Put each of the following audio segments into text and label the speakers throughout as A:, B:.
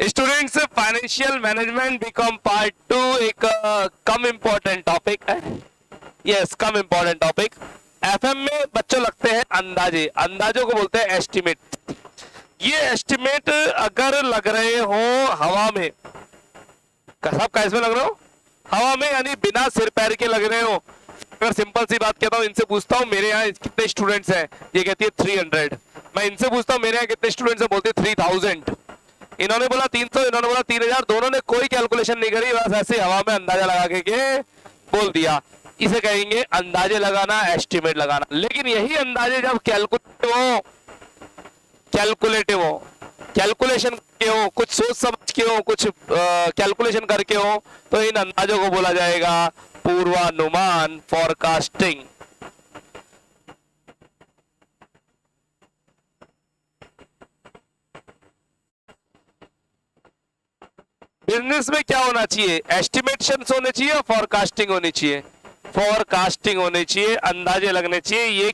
A: Students, financial management BCom part 2 एक कम important topic है। यस, कम इम्पोर्टेंट टॉपिक। एफएम में बच्चों लगते हैं अंदाजे, अंदाजों को बोलते हैं एस्टिमेट। ये एस्टिमेट अगर लग रहे हो हवा में, सब कैसे लग रहे हो? हवा में, यानी बिना सिर पैर के लग रहे हो। अगर सिंपल सी बात कहता हूँ, इनसे पूछता हूँ मेरे यहाँ कितने स्टूडेंट्स हैं, ये कहती है 300। मैं इनसे पूछता हूँ मेरे यहाँ कितने स्टूडेंट्स हैं, बोलते 3000। इन्होंने बोला 300, इन्होंने बोला 3000, दोनों ने कोई कैलकुलेशन नहीं करी, बस ऐसे हवा में अंदाजा लगा के बोल दिया। इसे कहेंगे अंदाजे लगाना, एस्टिमेट लगाना। लेकिन यही अंदाजे जब कैलकुलेटिव हो, कैलकुलेशन के हो, कुछ सोच समझ के हो, कुछ कैलकुलेशन करके हो, तो इन अंदाजों को बोला जाएगा पूर्वानुमान, फॉरकास्टिंग। बिजनेस में क्या होना चाहिए? एस्टिमेशन होने चाहिए और फॉरकास्टिंग होनी चाहिए। फॉरकास्टिंग होनी चाहिए, अंदाजे लगने चाहिए। ये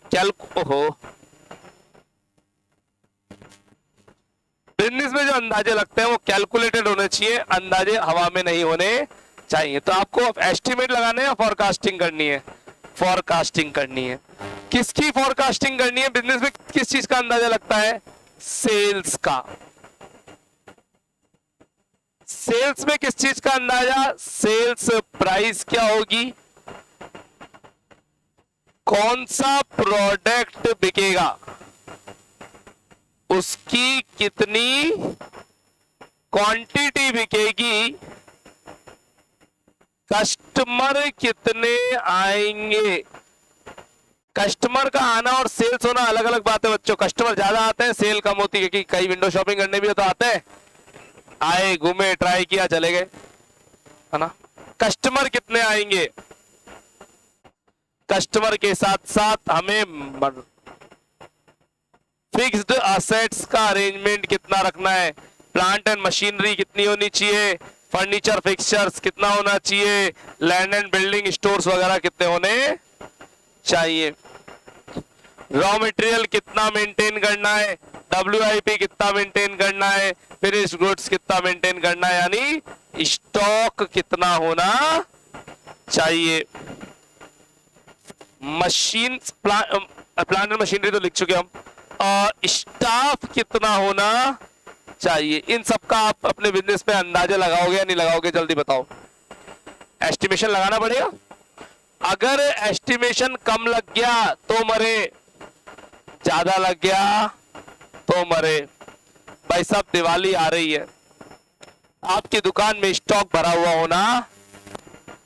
A: बिजनेस में जो अंदाजे लगते हैं वो कैलकुलेटेड होने चाहिए, अंदाजे हवा में नहीं होने चाहिए। तो आपको एस्टिमेट लगाना है या फॉरकास्टिंग करनी है? फॉरकास्टिंग करनी है। किसकी फॉरकास्टिंग करनी है? बिजनेस में किस चीज का अंदाजा लगता है? सेल्स का। सेल्स में किस चीज का अंदाजा? सेल्स प्राइस क्या होगी, कौन सा प्रोडक्ट बिकेगा, उसकी कितनी क्वांटिटी बिकेगी, कस्टमर कितने आएंगे। कस्टमर का आना और सेल्स होना अलग अलग बात है बच्चों। कस्टमर ज्यादा आते हैं, सेल कम होती है, क्योंकि कई विंडो शॉपिंग करने भी तो आते हैं, आए, घूमे, ट्राई किया, चले गए, है ना। कस्टमर कितने आएंगे, कस्टमर के साथ साथ हमें फिक्स्ड असेट्स का अरेंजमेंट कितना रखना है, प्लांट एंड मशीनरी कितनी होनी चाहिए, फर्नीचर फिक्सचर्स कितना होना चाहिए, लैंड एंड बिल्डिंग स्टोर्स वगैरह कितने होने चाहिए, रॉ मटेरियल कितना मेंटेन करना है, WIP कितना मेंटेन करना है, फिनिश गुड्स कितना मेंटेन करना है, यानी स्टॉक कितना होना चाहिए। मशीन, प्लांट एंड मशीनरी तो लिख चुके हम। स्टाफ कितना होना चाहिए। इन सब का आप अपने बिजनेस पे अंदाजा लगाओगे या नहीं लगाओगे? जल्दी बताओ। एस्टिमेशन लगाना पड़ेगा। अगर एस्टिमेशन कम लग गया तो मरे, ज्यादा लग गया तो मरे। भाई साहब, दिवाली आ रही है, आपकी दुकान में स्टॉक भरा हुआ होना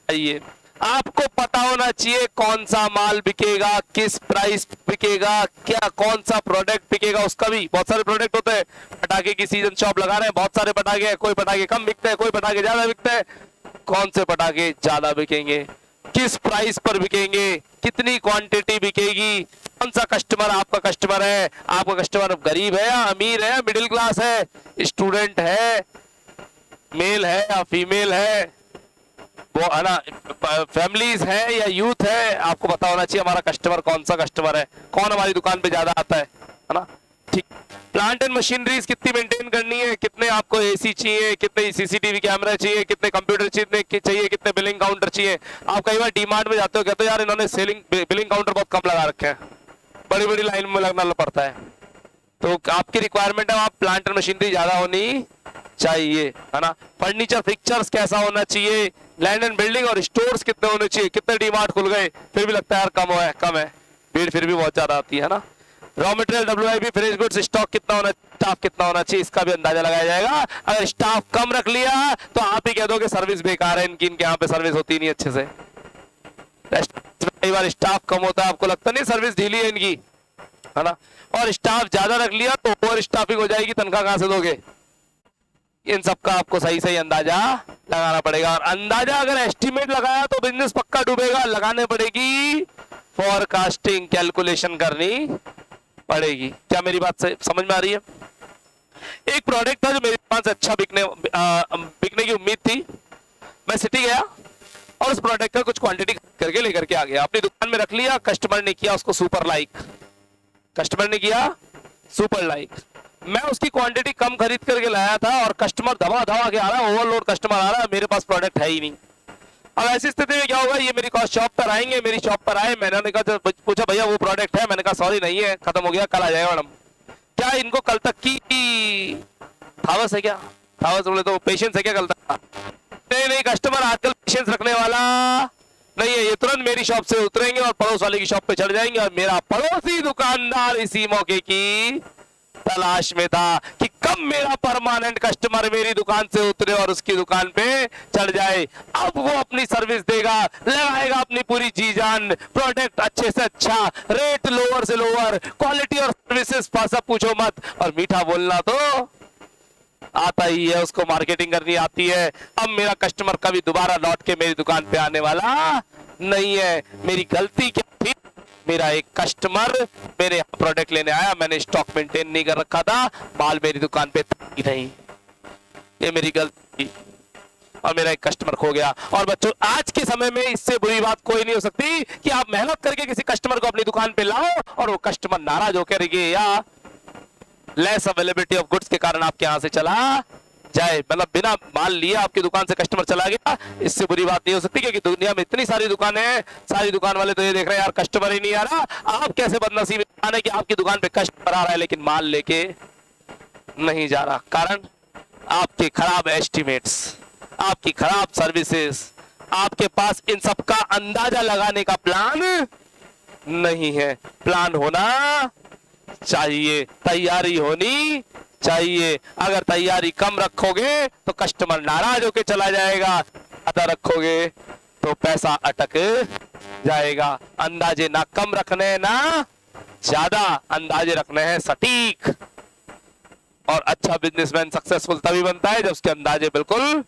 A: चाहिए। आपको पता होना चाहिए कौन सा माल बिकेगा, किस प्राइस बिकेगा, क्या कौन सा प्रोडक्ट बिकेगा। उसका भी बहुत सारे प्रोडक्ट होते हैं। पटाखे की सीजन शॉप लगा रहे हैं, बहुत सारे पटाखे हैं, कोई पटाखे कम बिकते हैं, कोई पटाखे ज्यादा बिकते हैं। कौन से पटाखे ज्यादा बिकेंगे, किस प्राइस पर बिकेंगे, कितनी क्वांटिटी बिकेगी, कौन सा कस्टमर आपका कस्टमर है, आपका कस्टमर गरीब है या अमीर है, मिडिल क्लास है, स्टूडेंट है, मेल है या फीमेल है, वो है ना, फैमिलीज है या यूथ है। आपको पता होना चाहिए हमारा कस्टमर कौन सा कस्टमर है, कौन हमारी दुकान पे ज्यादा आता है ना। ठीक। प्लांट एंड मशीनरीज कितनी मेंटेन करनी है, कितने आपको AC चाहिए, कितने CCTV कैमरा चाहिए, कितने कंप्यूटर चाहिए, कितने बिलिंग काउंटर चाहिए। आप कई बार डीमार्ट में जाते हो, कहते हो यार इन्होंने बिलिंग काउंटर बहुत कम लगा रखे हैं, बड़ी बड़ी लाइन में लगना पड़ता है। तो आपकी रिक्वायरमेंट है वहां प्लांट एंड मशीनरी ज्यादा होनी चाहिए, है ना। फर्नीचर फिक्सचर्स कैसा होना चाहिए, लैंड एंड बिल्डिंग और स्टोर्स कितने होने चाहिए। कितने डीमार्ट खुल गए, फिर भी लगता है यार कम है, भीड़ फिर भी बहुत ज्यादा आती है ना। Raw material, WIP, finish goods, stock कितना होना, स्टाफ कितना होना चाहिए, इसका भी अंदाजा लगाया जाएगा। अगर स्टाफ कम रख लिया तो आप ही कह दो कि सर्विस बेकार है इनकी, इनके यहाँ पे सर्विस होती नहीं अच्छे से। कई बार स्टाफ कम होता है, आपको लगता नहीं सर्विस ढीली है इनकी, है ना। और स्टाफ ज्यादा रख लिया तो ओवर स्टाफिंग हो जाएगी, तनख्वाह कहां से दोगे। इन सब का आपको सही सही अंदाजा लगाना पड़ेगा। और अंदाजा अगर एस्टिमेट लगाया तो बिजनेस पक्का डूबेगा। लगाने पड़ेगी फॉरकास्टिंग, कैलकुलेशन करनी पड़ेगी। क्या मेरी बात समझ में आ रही है? एक प्रोडक्ट था जो मेरे पास अच्छा बिकने की उम्मीद थी। मैं सिटी गया और उस प्रोडक्ट का कुछ क्वांटिटी करके लेकर के आ गया, अपनी दुकान में रख लिया। कस्टमर ने किया उसको सुपर लाइक, कस्टमर ने किया सुपर लाइक। मैं उसकी क्वांटिटी कम खरीद करके लाया था और कस्टमर धवा धवा के आ रहा है, ओवरलोड कस्टमर आ रहा है, मेरे पास प्रोडक्ट है ही नहीं। अब ऐसी स्थिति में क्या होगा, ये मेरी शॉप पर आएंगे, मेरी शॉप पर आए, मैंने कहा, पूछा भैया वो प्रोडक्ट है, मैंने कहा सॉरी नहीं है, खत्म हो गया, कल आ जाएगा मैडम। क्या इनको कल तक की थावस है क्या? थावस बोले तो पेशेंस है क्या कल तक? नहीं नहीं, कस्टमर आजकल पेशेंस रखने वाला नहीं है, ये तुरंत मेरी शॉप से उतरेंगे और पड़ोस वाले की शॉप पे चढ़ जाएंगे। और मेरा पड़ोसी दुकानदार इसी मौके की तलाश में था कि कब मेरा परमानेंट कस्टमर मेरी दुकान से उतरे और उसकी दुकान पे चढ़ जाए। अब वो अपनी सर्विस देगा, लगाएगा अपनी पूरी जी जान, प्रोडक्ट अच्छे से अच्छा, रेट लोअर से लोअर, क्वालिटी और सर्विसेज सब पूछो मत, और मीठा बोलना तो आता ही है, उसको मार्केटिंग करनी आती है। अब मेरा कस्टमर कभी दोबारा लौट के मेरी दुकान पे आने वाला नहीं है। मेरी गलती क्या थी? मेरा एक कस्टमर मेरे यहाँ प्रोडक्ट लेने आया, मैंने स्टॉक मेंटेन नहीं कर रखा था, माल मेरी दुकान पे ही नहीं, ये मेरी गलती, और मेरा एक कस्टमर खो गया। और बच्चों, आज के समय में इससे बुरी बात कोई नहीं हो सकती कि आप मेहनत करके किसी कस्टमर को अपनी दुकान पे लाओ और वो कस्टमर नाराज होकर या लेस अवेलेबिलिटी ऑफ गुड्स के कारण आपके यहां से चला जाए, मतलब बिना माल लिए आपकी दुकान से कस्टमर चला गया। इससे बुरी बात नहीं हो सकती, क्योंकि दुनिया में इतनी सारी दुकानें हैं, सारी दुकान वाले तो ये देख रहे हैं यार कस्टमर ही नहीं आ रहा। आप कैसे बदनसीब इंसान है कि आपकी दुकान पे कस्टमर आ रहा है लेकिन माल लेके नहीं जा रहा? कारण आपके खराब एस्टिमेट्स, आपकी खराब सर्विसेज, आपके पास इन सब का अंदाजा लगाने का प्लान नहीं है। प्लान होना चाहिए, तैयारी होनी चाहिए। अगर तैयारी कम रखोगे तो कस्टमर नाराज होके चला जाएगा, ज्यादा रखोगे तो पैसा अटक जाएगा। अंदाजे ना कम रखने हैं ना ज्यादा, अंदाजे रखने हैं सटीक। और अच्छा बिजनेसमैन सक्सेसफुल तभी बनता है जब उसके अंदाजे बिल्कुल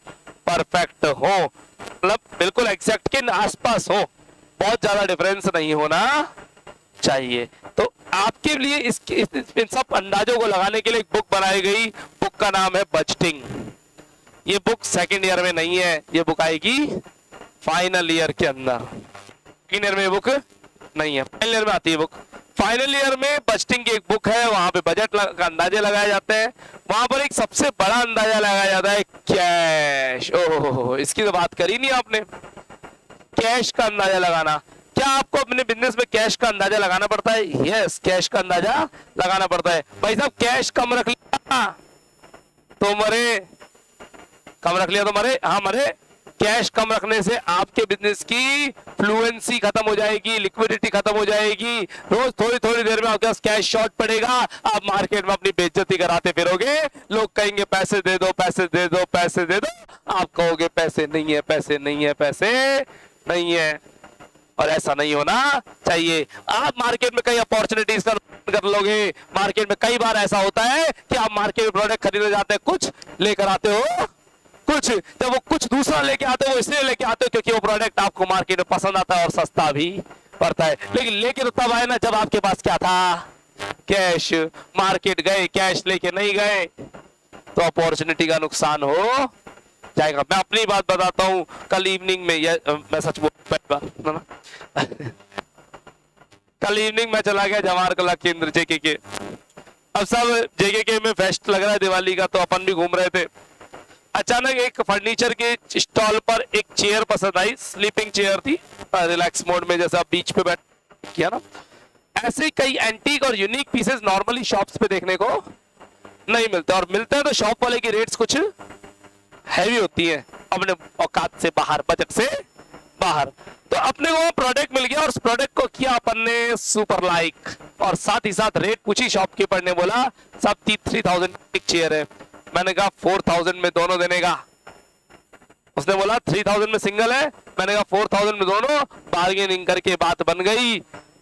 A: परफेक्ट हो, मतलब बिल्कुल एग्जैक्ट के आसपास हो, बहुत ज्यादा डिफरेंस नहीं होना चाहिए। तो आपके लिए इन सब अंदाजों को लगाने के लिए एक बुक बनाई गई, बुक का नाम है बजटिंग। ये बुक सेकंड ईयर में नहीं है, ये बुक आएगी फाइनल ईयर के अंदर। सेकंड ईयर में बुक नहीं है, फाइनल ईयर में आती है बुक। फाइनल ईयर में बजटिंग की एक बुक है, वहां पे बजट का अंदाजे लगाए जाते हैं। वहां पर एक सबसे बड़ा अंदाजा लगाया जाता है कैश। ओहो, इसकी तो बात करी नहीं आपने, कैश का अंदाजा लगाना। क्या आपको अपने बिजनेस में कैश का अंदाजा लगाना पड़ता है? यस, कैश का अंदाजा लगाना पड़ता है। भाई साहब कैश कम रख लिया तो मरे, कम रख लिया तो मरे, हाँ मरे। कैश कम रखने से आपके बिजनेस की फ्लुएंसी खत्म हो जाएगी, लिक्विडिटी खत्म हो जाएगी। रोज थोड़ी थोड़ी देर में आपके पास कैश शॉर्ट पड़ेगा, आप मार्केट में अपनी बेइज्जती कराते फिरोगे। लोग कहेंगे पैसे दे दो, पैसे दे दो, पैसे दे दो, आप कहोगे पैसे नहीं है, पैसे नहीं है, पैसे नहीं है। और ऐसा नहीं होना चाहिए। आप मार्केट में कई अपॉर्चुनिटीज कर लोगे। मार्केट में कई बार ऐसा होता है कि आप मार्केट में प्रोडक्ट खरीदने जाते हैं, कुछ लेकर आते हो, कुछ जब वो कुछ दूसरा लेके आते हो वो इसलिए लेके आते हो क्योंकि वो प्रोडक्ट आपको मार्केट में पसंद आता है और सस्ता भी पड़ता है। लेकिन लेके तो तब आए ना जब आपके पास क्या था? कैश। मार्केट गए, कैश लेके नहीं गए तो अपॉर्चुनिटी का नुकसान हो जाएगा। मैं अपनी बात बताता हूं, कल इवनिंग में मैं सच बोल ना कल इवनिंग में चला गया जवाहर कला केंद्र जेके के। अब सब जेके के में फेस्ट लग रहा है दिवाली का, तो अपन भी घूम रहे थे। अचानक एक फर्नीचर के स्टॉल पर एक चेयर पसंद आई, स्लीपिंग चेयर थी, रिलैक्स मोड में, जैसा बीच पे बैठ किया ना। ऐसे कई एंटीक और यूनिक पीसेस नॉर्मली शॉप्स पे देखने को नहीं मिलते, और मिलते हैं तो शॉप वाले की रेट्स कुछ हैवी होती है, अपने औकात से बाहर, बजट से बाहर। तो अपने को प्रोडक्ट मिल गया और उस प्रोडक्ट को किया अपन ने सुपर लाइक, और साथ ही साथ रेट पूछी। शॉपकीपर ने बोला सब 3000 एक चेयर है। मैंने कहा 4000 में दोनों देने का। उसने बोला 3000 में सिंगल है, मैंने कहा 4000 में दोनों। बार्गेनिंग करके बात बन गई।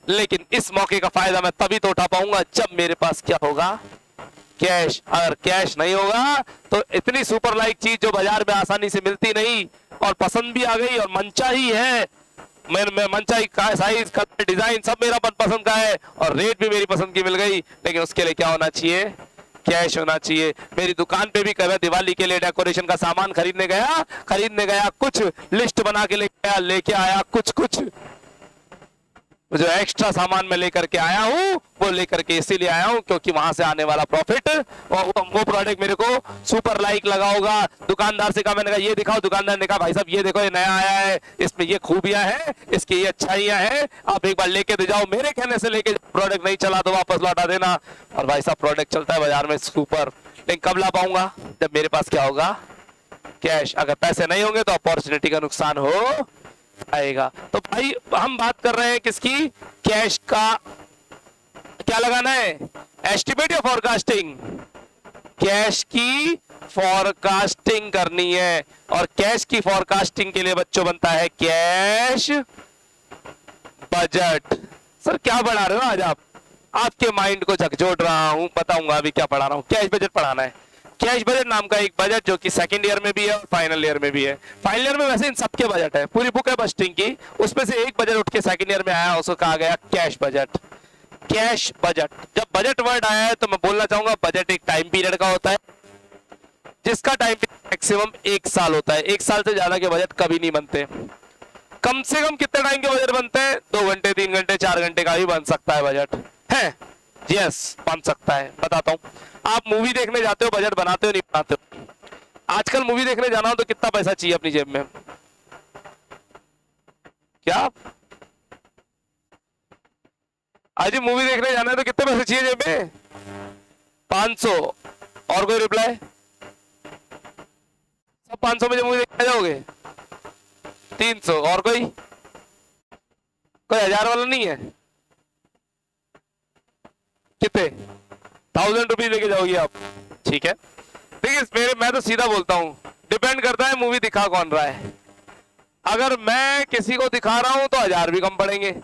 A: लेकिन इस मौके का फायदा मैं तभी तो उठा पाऊंगा जब मेरे पास क्या होगा? कैश। अगर कैश नहीं होगा तो इतनी सुपर लाइक चीज जो बाजार में आसानी से मिलती नहीं और पसंद भी आ गई और मनचा ही है, मैं मनचा ही का साइज, कलर, डिजाइन सब मेरा मनपसंद का है और रेट भी मेरी पसंद की मिल गई। लेकिन उसके लिए क्या होना चाहिए? कैश होना चाहिए। मेरी दुकान पे भी कभी दिवाली के लिए डेकोरेशन का सामान खरीदने गया, कुछ लिस्ट बना के लेके आया कुछ जो एक्स्ट्रा सामान मैं लेकर के आया हूँ वो लेकर के इसीलिए आया हूँ क्योंकि वहां से आने वाला प्रॉफिट वो प्रोडक्ट मेरे को सुपर लाइक लगा होगा। दुकानदार से कहा, मैंने कहा ये दिखाओ, दुकानदार ने कहा भाई साहब ये देखो ये नया आया है, इसमें ये खूबियां हैं, इसकी ये अच्छाइयां हैं, आप एक बार लेके दे जाओ, मेरे कहने से लेके प्रोडक्ट नहीं चला तो वापस लौटा देना। और भाई साहब प्रोडक्ट चलता है बाजार में सुपर, लेकिन कब ला पाऊंगा? जब मेरे पास क्या होगा? कैश। अगर पैसे नहीं होंगे तो अपॉर्चुनिटी का नुकसान हो आएगा। तो भाई हम बात कर रहे हैं किसकी? कैश का। क्या लगाना है? एस्टिमेट या फॉरकास्टिंग? कैश की फॉरकास्टिंग करनी है, और कैश की फॉरकास्टिंग के लिए बच्चों बनता है कैश बजट। सर क्या पढ़ा रहे हो आज आप? आपके माइंड को झकझोर रहा हूं, बताऊंगा अभी क्या पढ़ा रहा हूं। कैश बजट पढ़ाना है। कैश बजट नाम का एक बजट जो कि सेकंड ईयर में भी है और फाइनल ईयर में भी है। फाइनल ईयर में वैसे इन सबके बजट है, पूरी बुक है बजटिंग की, उसमें से एक बजट उठ के सेकंड ईयर में आया, उसको कहा गया कैश बजट। Cash budget. जब बजट वर्ड आया है तो मैं बोलना चाहूंगा बजट एक टाइम पीरियड का होता है जिसका टाइम पीरियड मैक्सिमम 1 साल होता है। 1 साल से ज्यादा के बजट कभी नहीं बनते। कम से कम कितने टाइम के बजट बनते हैं? 2 घंटे, 3 घंटे, 4 घंटे का भी बन सकता है बजट है। यस, बन सकता है। बताता हूं, आप मूवी देखने जाते हो, बजट बनाते हो नहीं बनाते हो? आजकल मूवी देखने जाना हो तो कितना पैसा चाहिए अपनी जेब में? क्या आज मूवी देखने जाना है तो कितने पैसे चाहिए जेब में? 500। और कोई रिप्लाई? सब 500 में मूवी देखने जाओगे? 300। और कोई 1000 वाला नहीं है? कितने? 1000 रुपीज लेके जाओगे आप? ठीक है। देखिए मैं तो सीधा बोलता हूं, डिपेंड करता है मूवी दिखा कौन रहा है। अगर मैं किसी को दिखा रहा हूं तो 1000 भी कम पड़ेंगे,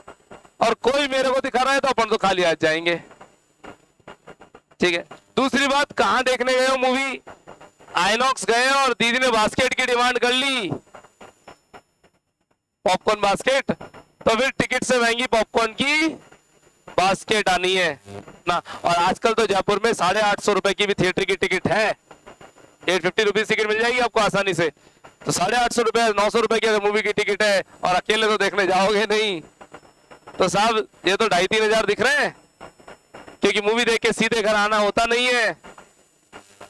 A: और कोई मेरे को दिखा रहा है तो अपन तो खाली हाथ जाएंगे। ठीक है। दूसरी बात, कहां देखने गए हो मूवी? आइनॉक्स गए और दीदी ने बास्केट की डिमांड कर ली, पॉपकॉर्न बास्केट, तो फिर टिकट से महंगी पॉपकॉर्न की बास्केट आनी है ना। और आजकल तो जयपुर में 850 रुपए की भी थिएटर की टिकट है। 850 रुपीज टिकट मिल जाएगी आपको आसानी से। तो 850 रुपए, 900 रुपए की अगर मूवी की टिकट है और अकेले तो देखने जाओगे नहीं, तो साहब ये तो 2,500-3 हजार दिख रहे हैं, क्योंकि मूवी देख के सीधे घर आना होता नहीं है।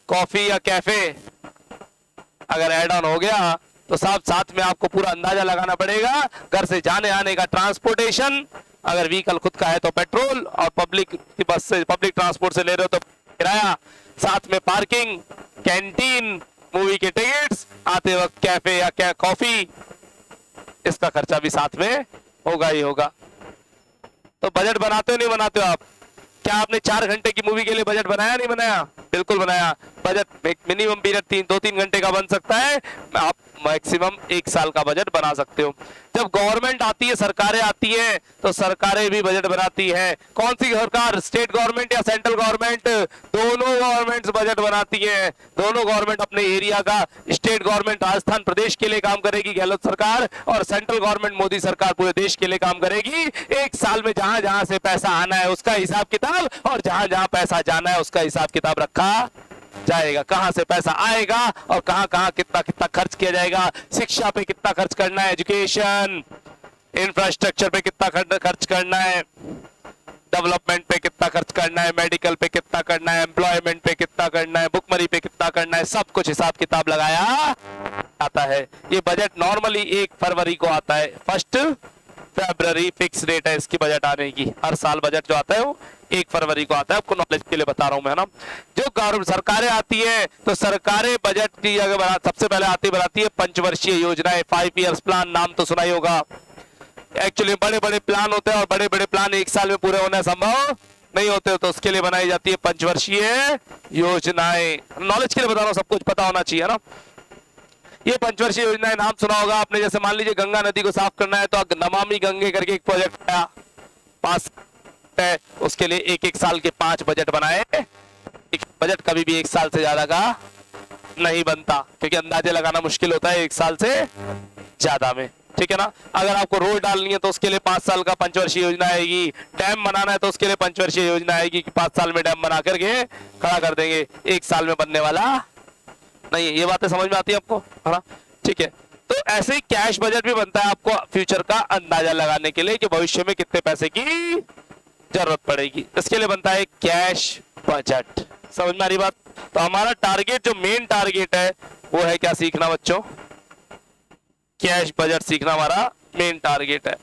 A: कॉफी या कैफे अगर एड ऑन हो गया तो साहब साथ में आपको पूरा अंदाजा लगाना पड़ेगा। घर से जाने आने का ट्रांसपोर्टेशन, अगर व्हीकल खुद का है तो पेट्रोल, और पब्लिक बस से, पब्लिक ट्रांसपोर्ट से ले रहे हो तो किराया, साथ में पार्किंग, कैंटीन, मूवी के टिकट्स, आते वक्त कैफे या क्या कॉफी, इसका खर्चा भी साथ में होगा ही होगा। तो बजट बनाते हो नहीं बनाते हो आप? क्या आपने 4 घंटे की मूवी के लिए बजट बनाया नहीं बनाया? बिल्कुल बनाया। बजट एक मिनिमम पीरियड 2-3 घंटे का बन सकता है, आप मैक्सिमम 1 साल का बजट बना सकते हो। जब गवर्नमेंट आती है, सरकारें आती हैं, तो सरकारें भी बजट बनाती हैं। कौन सी सरकार? स्टेट गवर्नमेंट या सेंट्रल गवर्नमेंट? दोनों गवर्नमेंट्स बजट बनाती हैं। दोनों गवर्नमेंट अपने एरिया का, स्टेट गवर्नमेंट राजस्थान प्रदेश के लिए काम करेगी, गहलोत सरकार, और सेंट्रल गवर्नमेंट मोदी सरकार पूरे देश के लिए काम करेगी। 1 साल में जहां जहां से पैसा आना है उसका हिसाब किताब, और जहां जहां पैसा जाना है उसका हिसाब किताब रखा जाएगा। कहां से पैसा आएगा और कहां कहां कितना कितना खर्च किया जाएगा। शिक्षा पे कितना खर्च करना है, एजुकेशन, इंफ्रास्ट्रक्चर पे कितना खर्च करना है, डेवलपमेंट पे कितना खर्च करना है, मेडिकल पे कितना करना है, एम्प्लॉयमेंट पे कितना करना है, भुखमरी पे कितना करना है, सब कुछ हिसाब किताब लगाया आता है। ये बजट नॉर्मली 1 फरवरी को आता है। 1 फरवरी फिक्स डेट है इसकी बजट आने की। हर साल बजट जो आता है वो 1 फरवरी को आता है। आपको नॉलेज के लिए बता रहा हूं मैं ना। जो सरकारें आती है तो सरकारें बजट की जगह सबसे पहले बनाती है पंचवर्षीय योजनाएं। 5 ईयर्स प्लान नाम तो सुना ही होगा। एक्चुअली बड़े बड़े प्लान होते हैं और बड़े बड़े प्लान 1 साल में पूरे होना संभव नहीं होते, तो उसके लिए बनाई जाती है पंचवर्षीय योजनाएं। नॉलेज के लिए बता रहा हूं, सब कुछ पता होना चाहिए ना। ये पंचवर्षीय योजनाएं नाम सुना होगा आपने। जैसे मान लीजिए गंगा नदी को साफ करना है तो नमामि गंगे करके एक प्रोजेक्ट आया, पास है, उसके लिए 1-1 साल के 5 बजट बनाए। बजट कभी भी 1 साल से ज्यादा का नहीं बनता, क्योंकि अंदाजे लगाना मुश्किल होता है 1 साल से ज्यादा में। ठीक है ना। अगर आपको रोड डालनी है तो उसके लिए 5 साल का पंचवर्षीय योजना आएगी। डैम बनाना है तो उसके लिए पंचवर्षीय योजना आएगी कि 5 साल में डैम बना करके खड़ा कर देंगे। 1 साल में बनने वाला नहीं। ये बातें समझ में आती है आपको, है ना? ठीक है। तो ऐसे ही कैश बजट भी बनता है आपको फ्यूचर का अंदाजा लगाने के लिए कि भविष्य में कितने पैसे की जरूरत पड़ेगी, इसके लिए बनता है कैश बजट। समझ में आ रही बात? तो हमारा टारगेट, जो मेन टारगेट है वो है क्या सीखना बच्चों? कैश बजट सीखना हमारा मेन टारगेट है।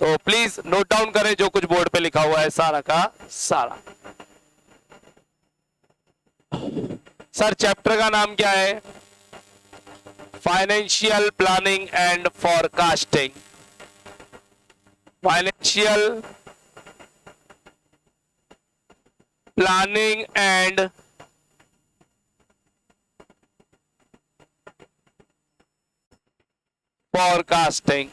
A: तो प्लीज नोट डाउन करें जो कुछ बोर्ड पे लिखा हुआ है सारा का सारा। सर चैप्टर का नाम क्या है? Financial planning and forecasting. Financial planning and forecasting.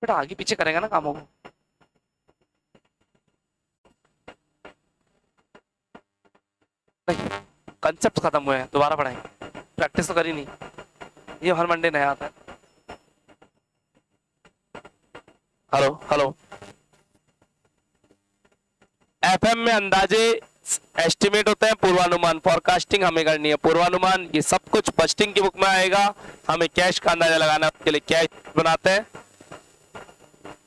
A: बेटा आगे पीछे करेगा ना कामों को। नहीं, कंसेप्ट खत्म हुए हैं, दोबारा पढ़ाएंगे, प्रैक्टिस तो करी नहीं, ये हर मंडे नया आता है। Hello hello. एफएम में अंदाजे एस्टिमेट होते हैं, पूर्वानुमान। फॉरकास्टिंग हमें करनी है पूर्वानुमान। ये सब कुछ बजटिंग की बुक में आएगा। हमें कैश का अंदाजा लगाना है, उसके लिए कैश बनाते हैं,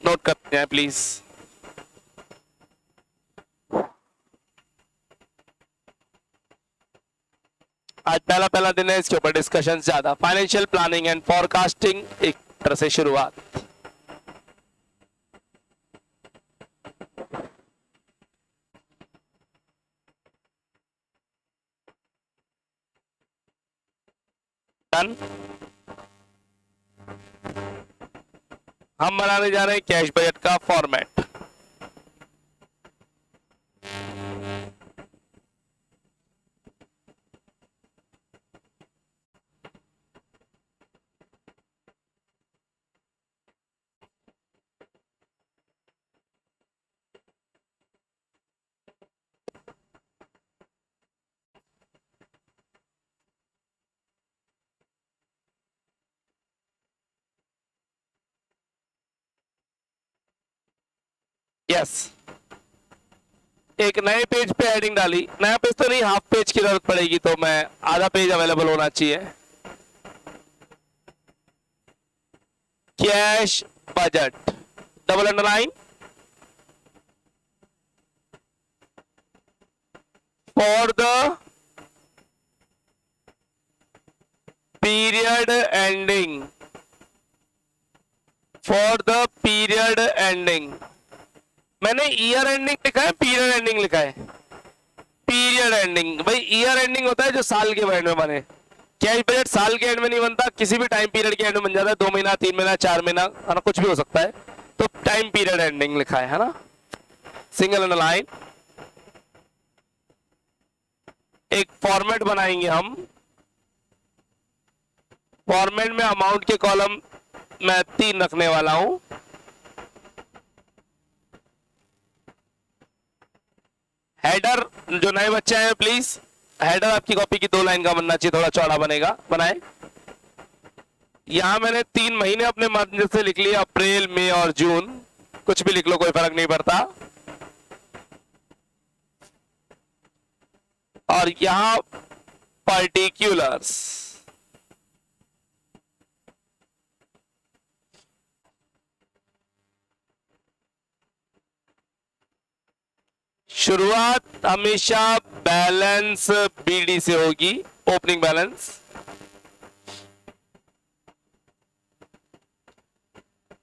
A: नोट करते हैं प्लीज। आज पहला पहला दिन है, इसके ऊपर डिस्कशन ज्यादा। फाइनेंशियल प्लानिंग एंड फॉरकास्टिंग एक तरह से शुरुआत। डन। हम बनाने जा रहे हैं कैश बजट का फॉर्मेट। यस, एक नए पेज पे हेडिंग डाली। नया पेज तो नहीं, हाफ पेज की जरूरत पड़ेगी, तो मैं आधा पेज अवेलेबल होना चाहिए। Cash budget, double underline, for the period ending, for the period ending. मैंने ईयर एंडिंग लिखा है, पीरियड एंडिंग लिखा है? Period ending. भाई ईयर एंडिंग होता है जो साल के एंड में बने, कैश बजट साल के एंड में नहीं बनता, किसी भी टाइम पीरियड के एंड में बन जाता है। 2 महीना, 3 महीना, 4 महीना, है ना, कुछ भी हो सकता है। तो टाइम पीरियड एंडिंग लिखा है ना, सिंगल अंडरलाइन। एक फॉर्मेट बनाएंगे हम। फॉर्मेट में अमाउंट के कॉलम मैं 3 रखने वाला हूं। हेडर, जो नए बच्चे हैं प्लीज, हेडर आपकी कॉपी की 2 लाइन का बनना चाहिए, थोड़ा चौड़ा बनेगा, बनाए। यहां मैंने 3 महीने अपने मर्जी से लिख लिया, अप्रैल, मई और जून। कुछ भी लिख लो, कोई फर्क नहीं पड़ता। और यहां पर्टिकुलर्स, शुरुआत हमेशा बैलेंस बीडी से होगी, ओपनिंग बैलेंस।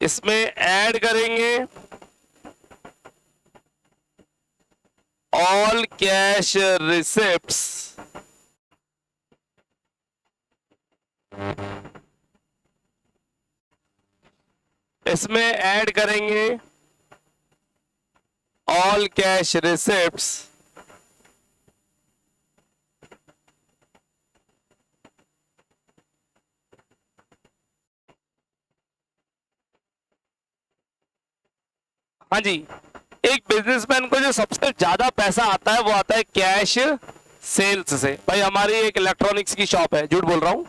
A: इसमें ऐड करेंगे ऑल कैश रिसिप्ट्स, इसमें ऐड करेंगे ऑल कैश रिसिप्ट्स हाँ जी, एक बिजनेसमैन को जो सबसे ज्यादा पैसा आता है वो आता है कैश सेल्स से। भाई हमारी एक इलेक्ट्रॉनिक्स की शॉप है, झूठ बोल रहा हूँ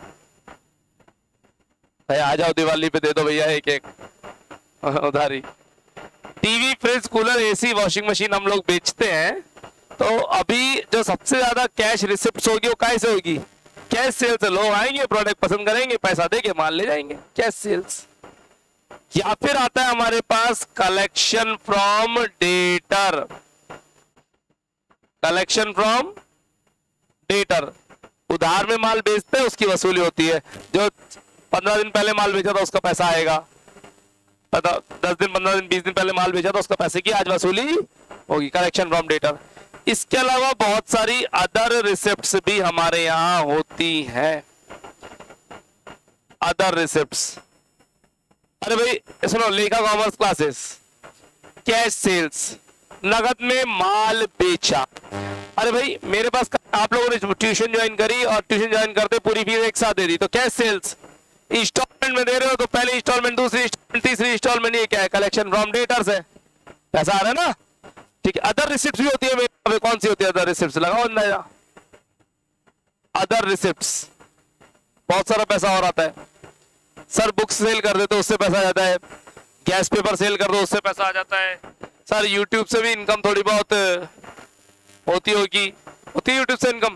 A: भाई, आ जाओ दिवाली पे दे दो भैया एक एक उधारी। TV, fridge, cooler, AC, washing machine हम लोग बेचते हैं। तो अभी जो सबसे ज्यादा कैश रिसिप्ट होगी वो कैसे होगी? Cash sales. लोग आएंगे, प्रोडक्ट पसंद करेंगे, पैसा देके माल ले जाएंगे, कैश सेल्स। या फिर आता है हमारे पास collection from debtor. Collection from debtor, उधार में माल बेचते हैं, उसकी वसूली होती है। जो 15 दिन पहले माल बेचा था उसका पैसा आएगा, पता 10 दिन, 15 दिन, 20 दिन पहले माल बेचा था उसका पैसे की आज वसूली होगी, कलेक्शन फ्रॉम डेटर। इसके अलावा बहुत सारी अदर रिसिप्ट्स भी हमारे यहां होती हैं। अदर रिसिप्ट्स, अरे भाई सुनो, लेखा कॉमर्स क्लासेस, कैश सेल्स, नगद में माल बेचा। अरे भाई मेरे पास आप लोगों ने ट्यूशन ज्वाइन करी और ट्यूशन ज्वाइन करते पूरी फीस एक साथ दे दी, तो कैश सेल्स। इंस्टॉलमेंट में दे रहे हो तो पहले इंस्टॉलमेंट, दूसरी इंस्टॉलमेंट, तीसरी इंस्टॉलमेंट, ये क्या है? कलेक्शन फ्रॉम डेटर्स है, पैसा आ रहा है ना। ठीक है, अदर रिसिप्ट्स भी होती है मेरे, कौन सी होती है अदर रिसिप्ट्स? लगाओ अंदाजा। अदर रिसिप्ट्स बहुत सारा पैसा और आता है। सर बुक्स सेल कर देते उससे पैसा आ जाता है, गैस पेपर सेल कर दो उससे पैसा आ जाता है। सर यूट्यूब से भी इनकम थोड़ी बहुत होती होगी, होती है यूट्यूब से इनकम,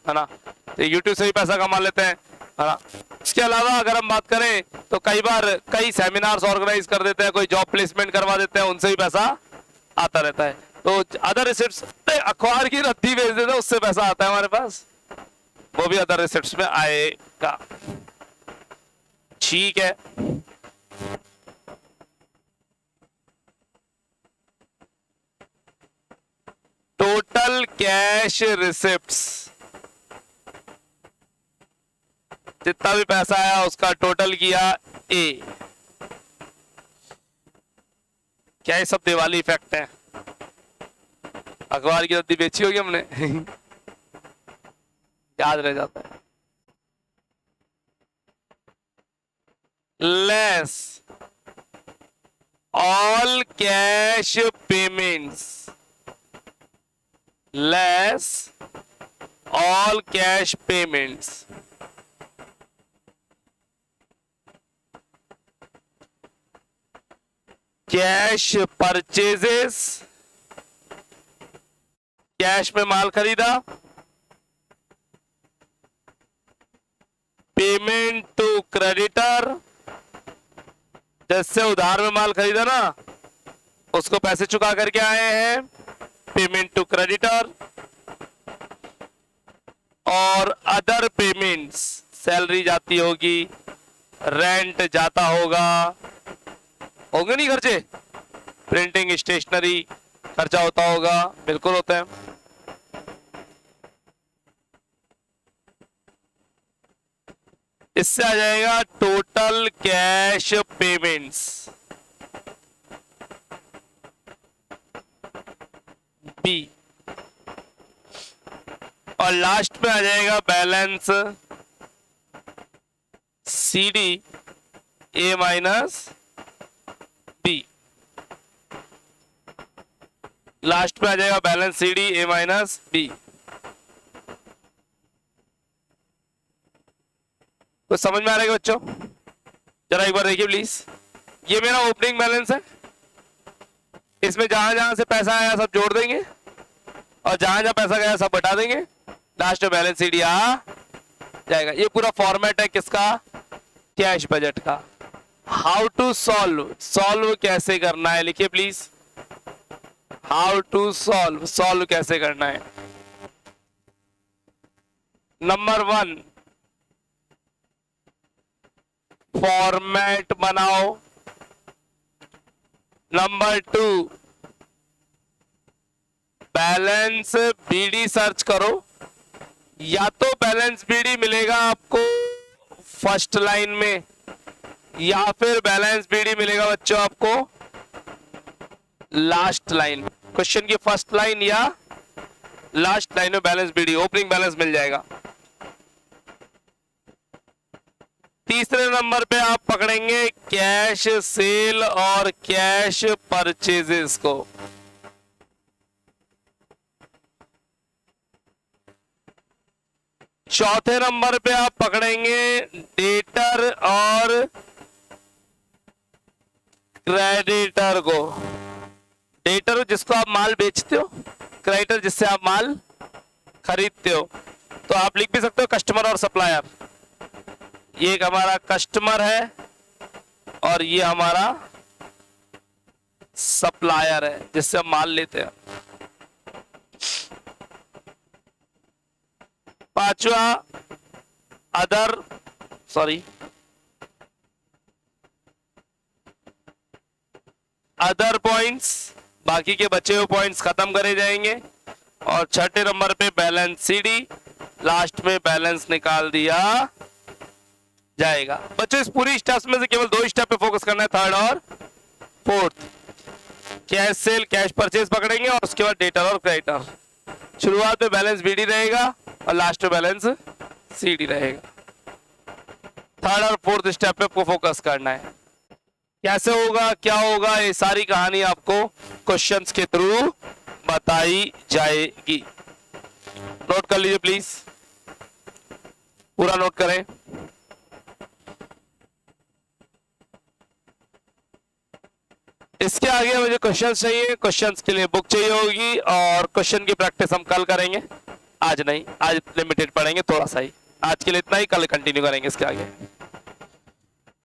A: है ना, तो यूट्यूब से भी पैसा कमा लेते हैं, है ना। इसके अलावा अगर हम बात करें तो कई बार कई सेमिनार्स ऑर्गेनाइज कर देते हैं, कोई जॉब प्लेसमेंट करवा देते हैं, उनसे भी पैसा आता रहता है। तो अदर रिसिप्ट्स, अखबार की रद्दी भेज देते हैं उससे पैसा आता है हमारे पास, वो भी अदर रिसिप्ट्स में आएगा। ठीक है, टोटल कैश रिसिप्ट्स, जितना भी पैसा आया उसका टोटल किया ए। क्या ये सब दिवाली इफेक्ट है? अखबार की रद्दी बेची होगी हमने याद रह जाता है। Less all cash payments, less all cash payments, cash purchases, cash में माल खरीदा, पेमेंट टू क्रेडिटर, जैसे उधार में माल खरीदा ना उसको पैसे चुका करके आए हैं, पेमेंट टू क्रेडिटर। और अदर पेमेंट्स, सैलरी जाती होगी, रेंट जाता होगा, होंगे नहीं खर्चे, प्रिंटिंग स्टेशनरी खर्चा होता होगा, बिल्कुल होता है। इससे आ जाएगा टोटल कैश पेमेंट्स, बी। और लास्ट में आ जाएगा बैलेंस, सी डी, ए माइनस बी। लास्ट में आ जाएगा बैलेंस सी डी, ए माइनस बी। कुछ समझ में आ रहा है बच्चों? जरा एक बार देखिए प्लीज, ये मेरा ओपनिंग बैलेंस है, इसमें जहां जहां से पैसा आया सब जोड़ देंगे और जहां जहां पैसा गया सब बटा देंगे, लास्ट में बैलेंस शीट आ जाएगा। ये पूरा फॉर्मेट है किसका? कैश बजट का। हाउ टू सॉल्व, सॉल्व कैसे करना है लिखिए please. How to solve, solve कैसे करना है। नंबर 1, फॉर्मेट बनाओ। नंबर 2, बैलेंस बीडी सर्च करो। या तो बैलेंस बीडी मिलेगा आपको फर्स्ट लाइन में, या फिर बैलेंस बीडी मिलेगा बच्चों आपको लास्ट लाइन, क्वेश्चन की फर्स्ट लाइन या लास्ट लाइन में बैलेंस बीडी, ओपनिंग बैलेंस मिल जाएगा। तीसरे नंबर पे आप पकड़ेंगे कैश सेल और कैश परचेजेस को। चौथे नंबर पे आप पकड़ेंगे डेटर और क्रेडिटर को। डेटर जिसको आप माल बेचते हो, क्रेडिटर जिससे आप माल खरीदते हो। तो आप लिख भी सकते हो कस्टमर और सप्लायर। ये एक हमारा कस्टमर है और ये हमारा सप्लायर है जिससे हम माल लेते हैं। पांचवा अदर पॉइंट्स, बाकी के बचे हुए पॉइंट्स खत्म करे जाएंगे। और छठे नंबर पे बैलेंस सीडी, लास्ट में बैलेंस निकाल दिया जाएगा। बच्चों इस पूरी स्टेप्स में से केवल 2 स्टेप पे फोकस करना है, थर्ड और fourth. Cash cell cash purchase पकड़ेंगे और उसके बाद डेटर और क्रेडिटर। शुरुआत में बैलेंस बीडी रहेगा और लास्ट में बैलेंस सीडी रहेगा। थर्ड और फोर्थ स्टेप पे आपको फोकस करना है। कैसे होगा, क्या होगा, ये सारी कहानी आपको क्वेश्चंस के थ्रू बताई जाएगी। नोट कर लीजिए प्लीज, पूरा नोट करें। इसके आगे मुझे क्वेश्चंस चाहिए, क्वेश्चंस के लिए बुक चाहिए होगी और क्वेश्चन की प्रैक्टिस हम कल करेंगे, आज नहीं। आज लिमिटेड पढ़ेंगे थोड़ा सा ही। आज के लिए इतना ही, कल कंटिन्यू करेंगे इसके आगे।